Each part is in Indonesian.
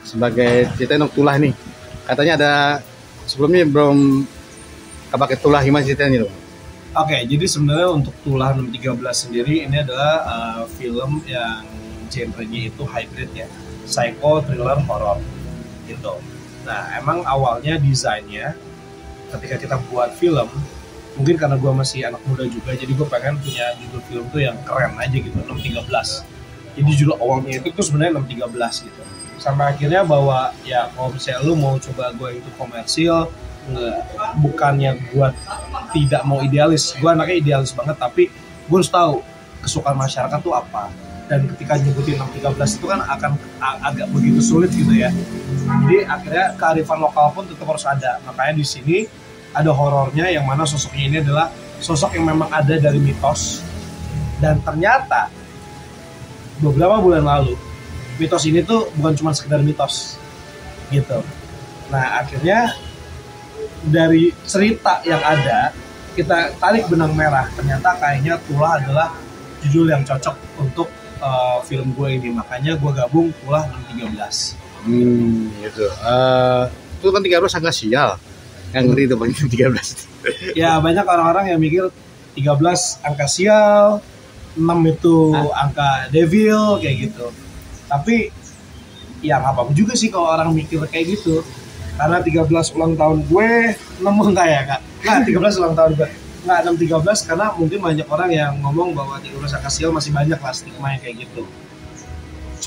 Sebagai cerita Tulah nih, katanya ada sebelumnya belum pakai Tulah, gimana ceritanya loh? Oke, jadi sebenarnya untuk Tulah 613 sendiri ini adalah film yang genre-nya itu hybrid ya, psycho, thriller, horror gitu. Nah, emang awalnya desainnya ketika kita buat film, mungkin karena gue masih anak muda juga, jadi gue pengen punya judul film tuh yang keren aja gitu, 613. Jadi judul awalnya itu tuh sebenarnya 613 gitu. Sampai akhirnya bahwa ya kalau misalnya lu mau coba gue itu komersil, bukannya gue tidak mau idealis, gue anaknya idealis banget, tapi gue harus tahu kesukaan masyarakat tuh apa. Dan ketika nyebutin 613 itu kan akan agak begitu sulit gitu ya. Jadi akhirnya kearifan lokal pun tetap harus ada. Makanya di sini ada horornya, yang mana sosoknya ini adalah sosok yang memang ada dari mitos. Dan ternyata beberapa bulan lalu mitos ini tuh bukan cuma sekedar mitos gitu. Nah, akhirnya dari cerita yang ada kita tarik benang merah, ternyata kayaknya Tulah adalah judul yang cocok untuk film gue ini. Makanya gue gabung Tulah 613 gitu. Itu kan 13 angka sial, yang ngeri itu bang 13. Ya banyak orang-orang yang mikir 13 angka sial, 6 itu angka devil kayak gitu. Tapi ya nggak apa-apa juga sih kalau orang mikir kayak gitu. Karena 13 ulang tahun gue, 6 enggak ya kak? Nggak, 13 ulang tahun gue. Nggak, 613 karena mungkin banyak orang yang ngomong bahwa 13 angka sial masih banyak lah stigma yang kayak gitu.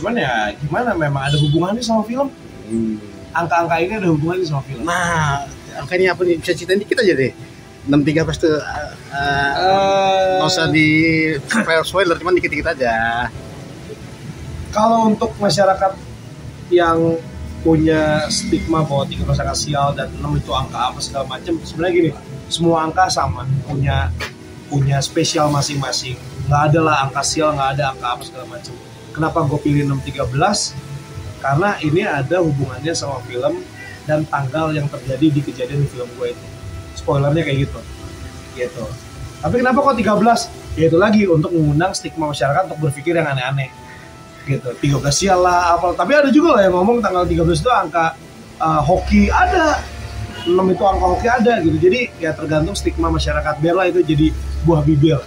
Cuman ya gimana, memang ada hubungannya sama film. Angka-angka ini ada hubungannya sama film. Nah, angkanya apa nih? Bisa ceritain dikit aja deh. 613 tuh nggak usah di spoiler, cuman dikit-dikit aja. Kalau untuk masyarakat yang punya stigma bahwa 13 angka sial dan 6 itu angka apa segala macam, sebenarnya gini, semua angka sama, punya spesial masing-masing. Nggak ada lah angka sial, nggak ada angka apa segala macam. Kenapa gue pilih 613? Karena ini ada hubungannya sama film dan tanggal yang terjadi di kejadian di film gue itu. Spoilernya kayak gitu. Tapi kenapa kok 13? Ya itu lagi untuk mengundang stigma masyarakat untuk berpikir yang aneh-aneh. Gitu, 13 sial lah apa. Tapi ada juga lah yang ngomong tanggal 13 itu angka hoki, ada 6 itu angka hoki ada gitu. Jadi ya tergantung stigma masyarakat, biarlah itu jadi buah bibir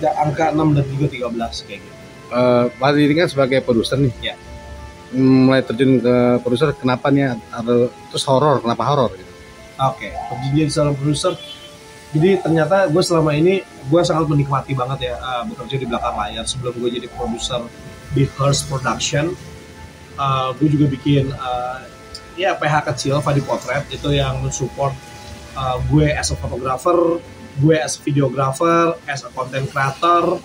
ya, angka 6 dan 13 kayak gitu. Pak Didi kan sebagai produser nih ya. Mulai terjun ke produser, kenapa nih terus horor, kenapa horor gitu? Oke, perjanjian seorang produser. Jadi ternyata gue selama ini gue sangat menikmati banget ya bekerja di belakang layar. Sebelum gue jadi produser di Hearst Production, gue juga bikin ya PH kecil, Fadi Potret, itu yang mensupport gue as a photographer, gue as a videographer, as a content creator,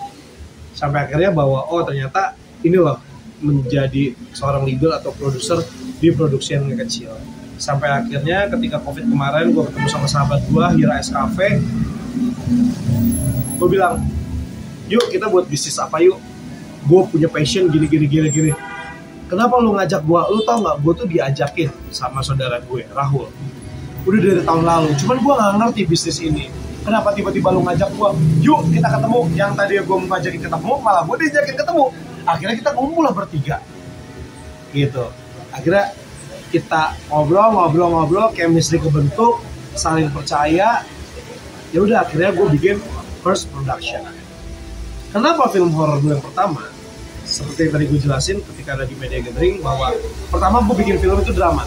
sampai akhirnya bahwa oh ternyata ini loh menjadi seorang leader atau produser di produksi yang kecil. Sampai akhirnya ketika COVID kemarin gue ketemu sama sahabat gue, Hira SKV, gue bilang, yuk kita buat bisnis apa yuk, gue punya passion gini. Kenapa lu ngajak gue? Lu tau gak, gue tuh diajakin sama saudara gue, Rahul, udah dari tahun lalu, cuman gue gak ngerti bisnis ini. Kenapa tiba-tiba lu ngajak gue, yuk kita ketemu. Yang tadi gue mau ngajakin ketemu, malah gue diajakin ketemu. Akhirnya kita ngumpul lah bertiga gitu. Akhirnya kita ngobrol, chemistry kebentuk, saling percaya. Ya udah, akhirnya gue bikin Hearst Production. Kenapa film horor gue yang pertama? Seperti yang tadi gue jelasin ketika ada di Media Gathering, bahwa pertama gue bikin film itu drama.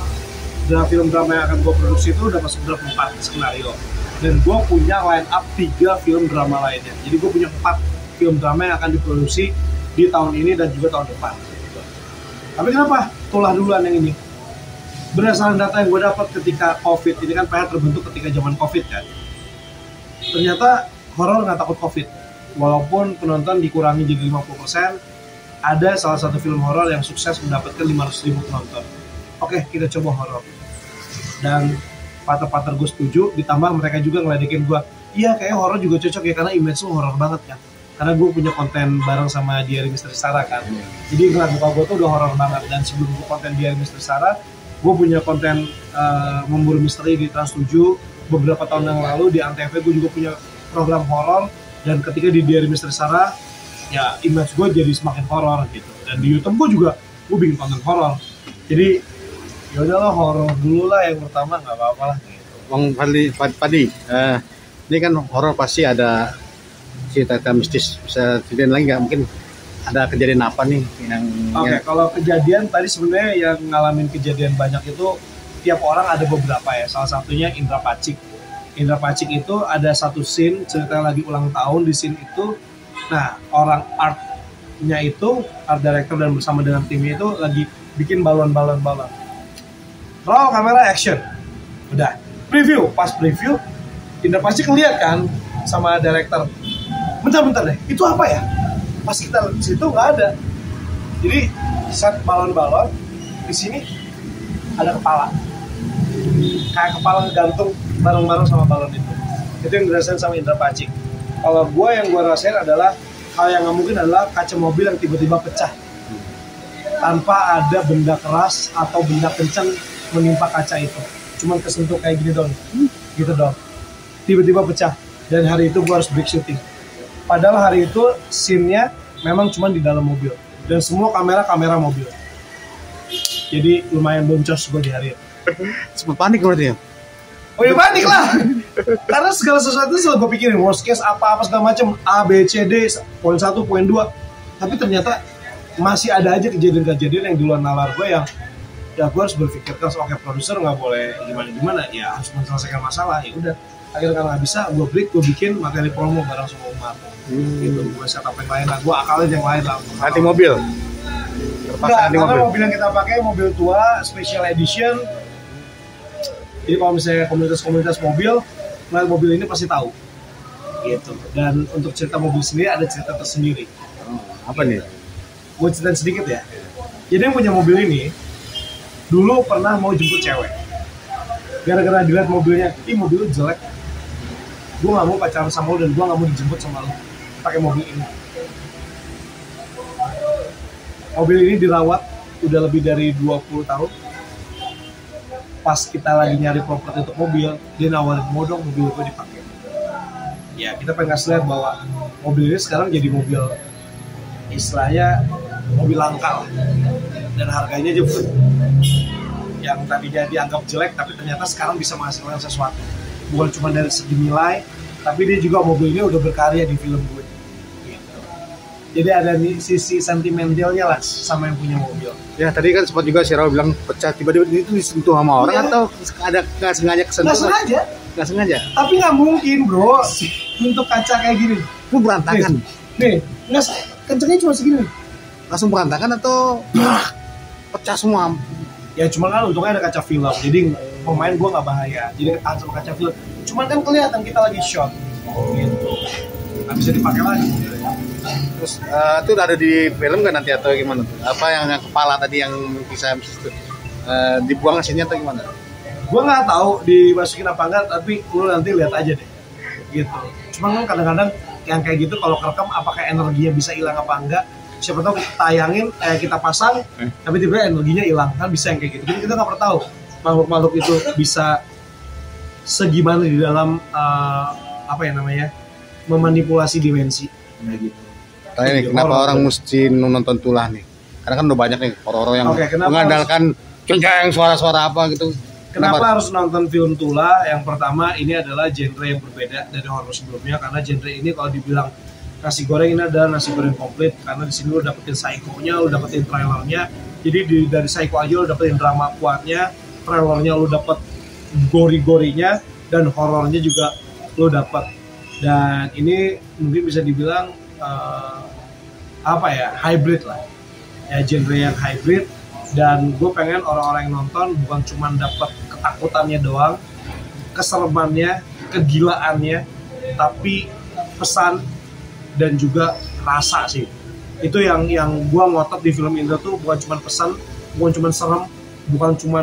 Film drama yang akan gue produksi itu udah masuk draft 4 skenario. Dan gue punya line up 3 film drama lainnya. Jadi gue punya 4 film drama yang akan diproduksi di tahun ini dan juga tahun depan. Tapi kenapa Tulah duluan yang ini? Berdasarkan data yang gue dapat ketika COVID, ini kan PH terbentuk ketika zaman COVID kan. Ternyata horor nggak takut COVID. Walaupun penonton dikurangi jadi 50%, ada salah satu film horor yang sukses mendapatkan 500.000 penonton. Oke, kita coba horor. Dan partner-partner gue setuju, ditambah mereka juga ngeledekin gue. Iya, kayak horor juga cocok ya, karena image lu horor banget kan. Karena gue punya konten bareng sama Diary Misteri Sarah kan. Jadi ngeliat muka gue tuh udah horor banget. Dan sebelum gue konten Diary Misteri Sarah, gue punya konten memburu misteri di Trans 7. Beberapa tahun yang lalu di Antv gue juga punya program horor. Dan ketika di Diary Misteri Sarah, ya image gue jadi semakin horor gitu. Dan di YouTube gue juga gue bikin konten horor. Jadi ya udahlah horor dulu lah yang pertama, nggak apa-apa lah gitu. Bang Padi, ini kan horor pasti ada cerita mistis, bisa ceritain lagi nggak? Mungkin ada kejadian apa nih yang Oke, kalau kejadian tadi sebenarnya yang ngalamin kejadian banyak itu tiap orang ada beberapa ya. Salah satunya Indra Pacik. Indra Pacik itu ada satu scene cerita lagi ulang tahun. Di scene itu, nah orang artnya itu, art director dan bersama dengan timnya itu lagi bikin balon-balon. Roll kamera action. Udah, preview. Pas preview, Indra Pacik ngeliat kan sama director. Bentar deh, itu apa ya? Pas kita di situ nggak ada. Jadi set balon-balon di sini ada kepala, kayak kepala ngegantung bareng-bareng sama balon itu. Itu yang dirasain sama Indra Pacik. Kalau yang gue rasain adalah hal yang nggak mungkin adalah kaca mobil yang tiba-tiba pecah tanpa ada benda keras atau benda kencang menimpa kaca itu. Cuman kesentuh kayak gini dong, gitu dong. Tiba-tiba pecah. Dan hari itu gue harus break shooting. Padahal hari itu scene-nya memang cuma di dalam mobil dan semua kamera mobil. Jadi lumayan boncos gue di hari itu. sempat panik berarti ya? Oh ya panik lah. Karena segala sesuatu selalu gue pikirin worst case apa segala macam, A, B, C, D, poin 1, poin 2. Tapi ternyata masih ada aja kejadian-kejadian yang di luar nalar gue yang ya gue harus berpikir keras. Oke, produser nggak boleh gimana ya harus menyelesaikan masalah. Ya udah, akhirnya kalau nggak bisa gue break, gue bikin materi promo bareng sama Umar. Gitu, gue setup yang lain lah, gue akalin yang lain lah. Ganti mobil? Enggak, karena mobil yang kita pakai mobil tua, special edition. Jadi kalau misalnya komunitas mobil, melihat mobil ini pasti tahu. Gitu. Dan untuk cerita mobil sendiri ada cerita tersendiri. Apa nih? Gue ceritain sedikit ya. Jadi yang punya mobil ini dulu pernah mau jemput cewek. Gara-gara dilihat mobilnya, mobil lu jelek. Gue gak mau pacaran sama lu dan gue gak mau dijemput sama lu pakai mobil ini. Mobil ini dirawat udah lebih dari 20 tahun. Pas kita lagi nyari properti untuk mobil, dia nawarin mau dong mobil gue dipakai. Ya kita pengen kasih lihat bahwa mobil ini sekarang jadi mobil istilahnya mobil langka lah. Dan harganya juga yang tadinya dianggap jelek tapi ternyata sekarang bisa menghasilkan sesuatu. Bukan cuma dari segi nilai, tapi dia juga mobil ini udah berkarya di film gue. Gitu. Jadi ada nih sisi sentimentalnya lah sama yang punya mobil. Ya tadi kan sempat juga si Raul bilang pecah, tiba-tiba itu disentuh sama orang atau ada nggak sengaja kesentuh? Nggak sengaja. Tapi nggak mungkin bro, untuk kaca kayak gini. Itu berantakan. Nih, nggak kencangnya cuma segini. Langsung berantakan atau pecah semua? Ya cuma kan untungnya ada kaca film, jadi pemain gue nggak bahaya. Jadi tahan sama kaca film. Cuman kan kelihatan kita lagi shot, gitu. Nggak bisa dipakai lagi. Terus itu ada di film kan nanti atau gimana? Apa yang kepala tadi yang bisa dibuang hasilnya atau gimana? Gue nggak tahu dimasukin apa enggak, tapi lu nanti lihat aja deh, gitu. Cuma kan kadang-kadang yang kayak gitu kalau kerekam apakah energinya bisa hilang apa enggak? Siapa tahu kita tayangin, kita pasang, tapi tiba-tiba energinya hilang, kan bisa yang kayak gitu. Jadi kita nggak pernah tahu makhluk-makhluk itu bisa segimana di dalam memanipulasi dimensi, kayak gitu. Tanya nih, kenapa orang mesti nonton Tulah nih? Karena kan udah banyak nih horor-horor yang mengandalkan cengceng suara-suara apa gitu. Kenapa harus nonton film Tulah? Yang pertama, ini adalah genre yang berbeda dari horor sebelumnya, karena genre ini kalau dibilang nasi goreng, ini adalah nasi goreng komplit, karena di sini lo dapetin psycho-nya, lo dapetin trailernya. Jadi dari psycho aja lo dapetin drama kuatnya, trailernya lo dapet gori-gorinya, dan horornya juga lo dapet. Dan ini mungkin bisa dibilang hybrid lah ya, genre yang hybrid Dan gue pengen orang-orang yang nonton bukan cuma dapat ketakutannya doang, keseremannya, kegilaannya, tapi pesan dan juga rasa sih. Itu yang gue ngotot di film Indra tuh, bukan cuma pesan, bukan cuma serem, bukan cuma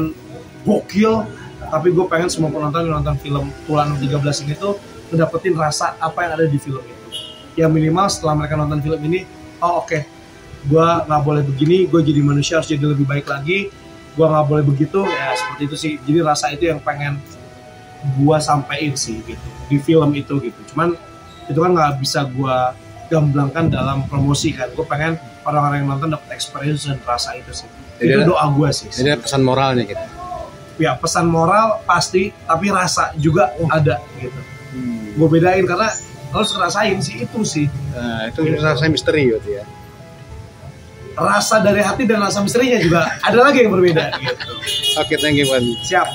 gokil, tapi gue pengen semua penonton yang nonton film Tulan 13 ini tuh ngedapetin rasa apa yang ada di film itu. Yang minimal setelah mereka nonton film ini, oh oke, gue nggak boleh begini, gue jadi manusia harus jadi lebih baik lagi, gue nggak boleh begitu, ya seperti itu sih. Jadi rasa itu yang pengen gue sampein sih gitu di film itu gitu. Cuman itu kan nggak bisa gue gamblangkan dalam promosi kan. Gue pengen orang-orang yang nonton dapat experience dan rasa itu sih. Jadi itu doa gue sih. Jadi pesan moralnya gitu. Ya pesan moral pasti, tapi rasa juga ada gitu. Gue bedain karena harus ngerasain sih itu sih. Nah, itu rasa misteri gitu ya. Rasa dari hati dan rasa misterinya juga ada lagi yang berbeda gitu. Oke, thank you, Pan. Siap.